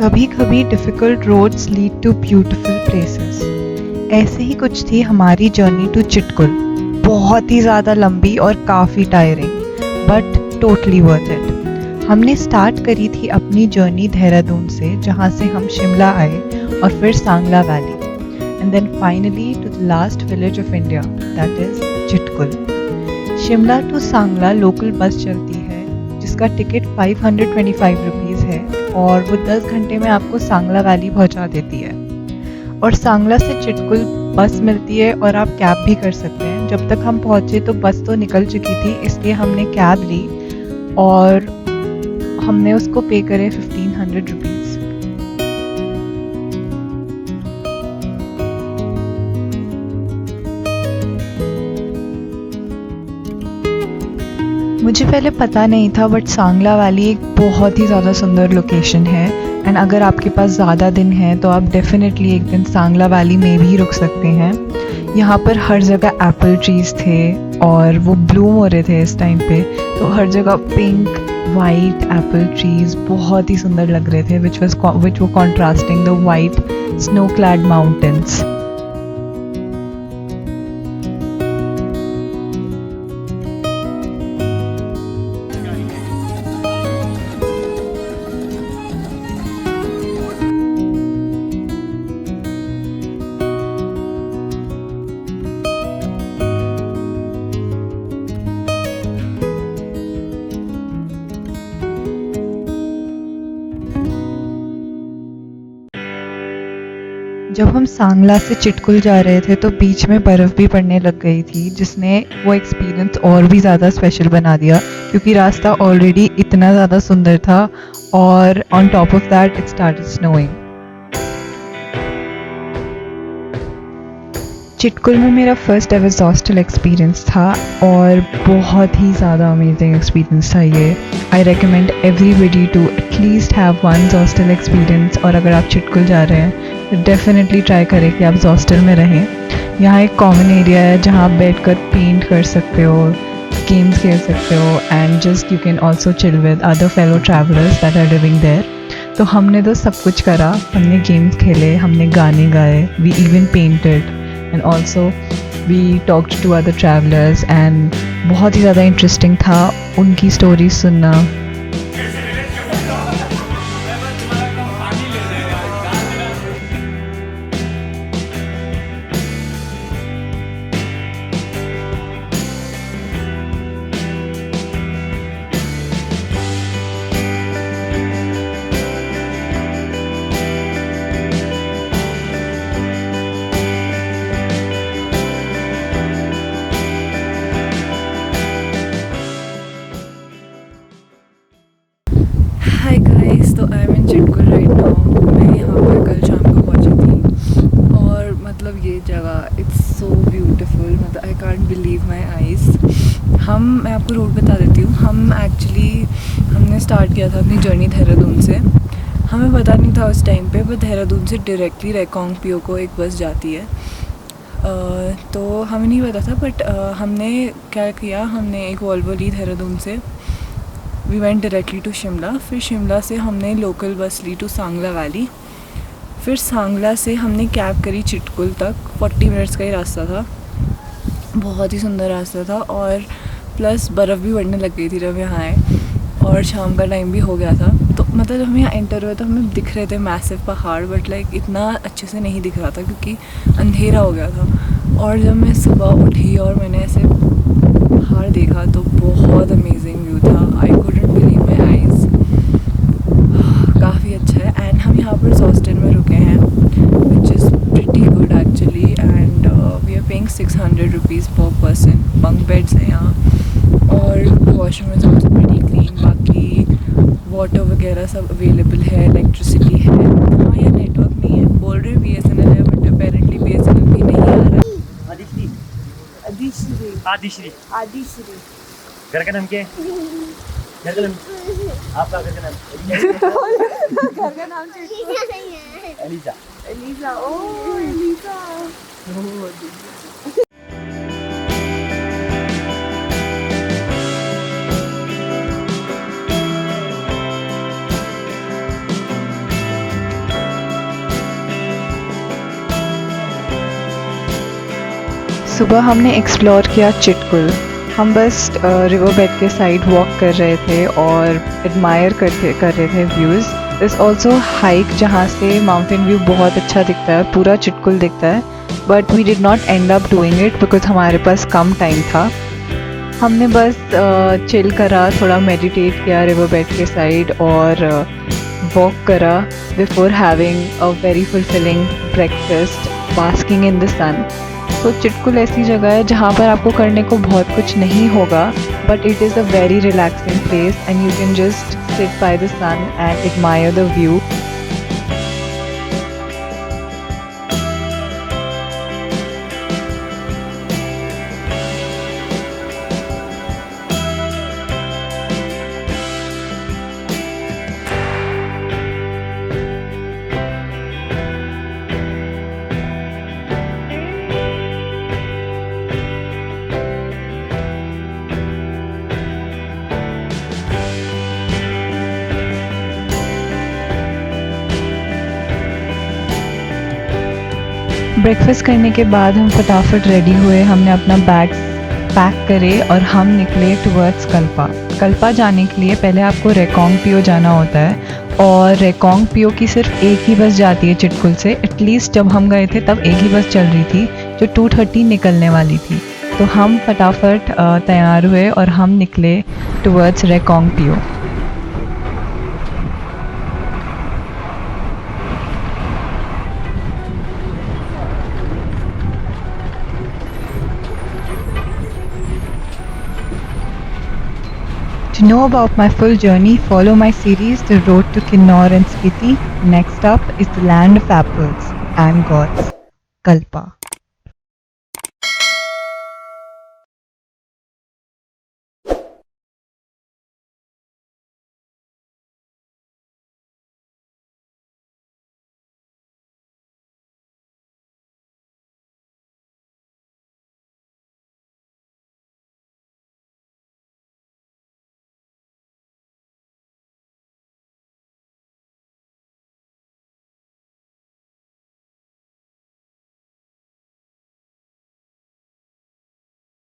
कभी कभी difficult roads lead to beautiful places. ऐसे ही कुछ थी हमारी जर्नी टू चिटकुल। बहुत ही ज़्यादा लंबी और काफ़ी tiring, but totally worth it. हमने स्टार्ट करी थी अपनी जर्नी देहरादून से, जहाँ से हम शिमला आए, और फिर Sangla valley, and then finally to the last village of India, that is Chitkul. Shimla to Sangla local bus चलती है जिसका टिकट 525 रुपीज़ है, और वो 10 घंटे में आपको सांगला वैली पहुंचा देती है। और सांगला से चिटकुल बस मिलती है और आप कैब भी कर सकते हैं। जब तक हम पहुंचे तो बस तो निकल चुकी थी, इसलिए हमने कैब ली और हमने उसको पे करे 1500 रुपीज़। मुझे पहले पता नहीं था, बट सांगला वैली एक बहुत ही ज़्यादा सुंदर लोकेशन है, एंड अगर आपके पास ज़्यादा दिन है तो आप डेफिनेटली एक दिन सांगला वैली में भी रुक सकते हैं। यहाँ पर हर जगह एप्पल ट्रीज़ थे और वो ब्लूम हो रहे थे इस टाइम पे, तो हर जगह पिंक वाइट एप्पल ट्रीज़ बहुत ही सुंदर लग रहे थे, विच वो contrasting the white snow clad mountains. जब हम सांगला से चिटकुल जा रहे थे तो बीच में बर्फ़ भी पड़ने लग गई थी, जिसने वो एक्सपीरियंस और भी ज़्यादा स्पेशल बना दिया, क्योंकि रास्ता ऑलरेडी इतना ज़्यादा सुंदर था और on top of that it started snowing. Chitkul में मेरा फर्स्ट एवर हॉस्टल एक्सपीरियंस था और बहुत ही ज़्यादा अमेजिंग एक्सपीरियंस था ये। I recommend everybody to at least have one hostel experience, और अगर आप चिटकुल जा रहे हैं तो डेफिनेटली ट्राई करें कि आप हॉस्टल में रहें। यहाँ एक कॉमन एरिया है जहाँ आप बैठकर पेंट कर सकते हो, गेम्स खेल सकते हो, and just you can also chill with other fellow travellers that are living there. तो हमने तो सब कुछ करा, हमने गेम्स खेले, हमने गाने गाए, we even painted, and also we talked to other travellers, and बहुत ही ज़्यादा इंटरेस्टिंग था उनकी स्टोरीज सुनना। हाय गाइस, तो I am in Chitkul right now. मैं यहाँ पर कल शाम को पहुँची थी, और मतलब ये जगह इट्स सो ब्यूटीफुल, मतलब I can't believe my eyes. मैं आपको रूट बता देती हूँ। हमने स्टार्ट किया था अपनी जर्नी देहरादून से। हमें पता नहीं था उस टाइम पे, पर देहरादून से डायरेक्टली रेकोंग पीओ को एक बस जाती है। तो हमें नहीं पता था, बट हमने क्या किया, हमने एक वॉल्वो ली देहरादून से। We went directly to Shimla. फिर शिमला से हमने local bus Lee to Sangla valley. फिर सांगला से हमने कैब करी चिटकुल तक। 40 मिनट्स का ही रास्ता था, बहुत ही सुंदर रास्ता था, और प्लस बर्फ़ भी पड़ने लग गई थी जब यहाँ आए, और शाम का टाइम भी हो गया था। तो मतलब जब हम यहाँ एंटर हुए तो हमें दिख रहे थे मैसिव पहाड़, बट लाइक इतना अच्छे से नहीं दिख रहा था क्योंकि अंधेरा हो गया था। और जब मैं सुबह उठी और मैंने ऐसे पहाड़ देखा तो बहुत अमेजिंग व्यू था। I couldn't believe my eyes. काफ़ी अच्छा है। एंड हम यहाँ पर हॉस्टल में रुके हैं, which is pretty good actually, and we are paying 600 rupees per person. Bunk beds हैं यहाँ, और washroom is also pretty clean. बाकी वाटर वगैरह सब अवेलेबल है, इलेक्ट्रिसिटी है। हाँ, यहाँ नेटवर्क नहीं है, बोल रहे BSNL है, बट अपेरेंटली BSNL भी नहीं आ रहा है। आदिश्री। आदिश्री। घर का नाम क्या है? घर का नाम, आपका घर का नाम? घर का नाम एलिजा। एलिजा। ओह एलिजा। सुबह हमने एक्सप्लोर किया चिटकुल। हम बस रिवर बेड के साइड वॉक कर रहे थे और एडमायर कर रहे थे व्यूज़। दिस ऑल्सो हाइक जहाँ से माउंटेन व्यू बहुत अच्छा दिखता है, पूरा चिटकुल दिखता है, but we did not end up doing it because हमारे पास कम टाइम था। हमने बस चिल करा, थोड़ा मेडिटेट किया रिवर बेड के साइड और वॉक करा before having a very fulfilling breakfast basking in the sun. तो चिटकुल ऐसी जगह है जहाँ पर आपको करने को बहुत कुछ नहीं होगा, but it is a very relaxing place and you can just sit by the sun and admire the view. Breakfast करने के बाद हम फटाफट रेडी हुए, हमने अपना बैग्स पैक करे और हम निकले टुवर्ड्स कल्पा। कल्पा जाने के लिए पहले आपको रेकोंग पियो जाना होता है और रेकोंग पियो की सिर्फ एक ही बस जाती है चिटकुल से। एटलीस्ट जब हम गए थे तब एक ही बस चल रही थी जो 2:30 निकलने वाली थी। तो हम फटाफट तैयार हुए और हम निकले टुवर्ड्स रेकोंग पियो। To know about my full journey, follow my series The Road to Kinnaur and Spiti. Next up is the land of apples and gods, Kalpa.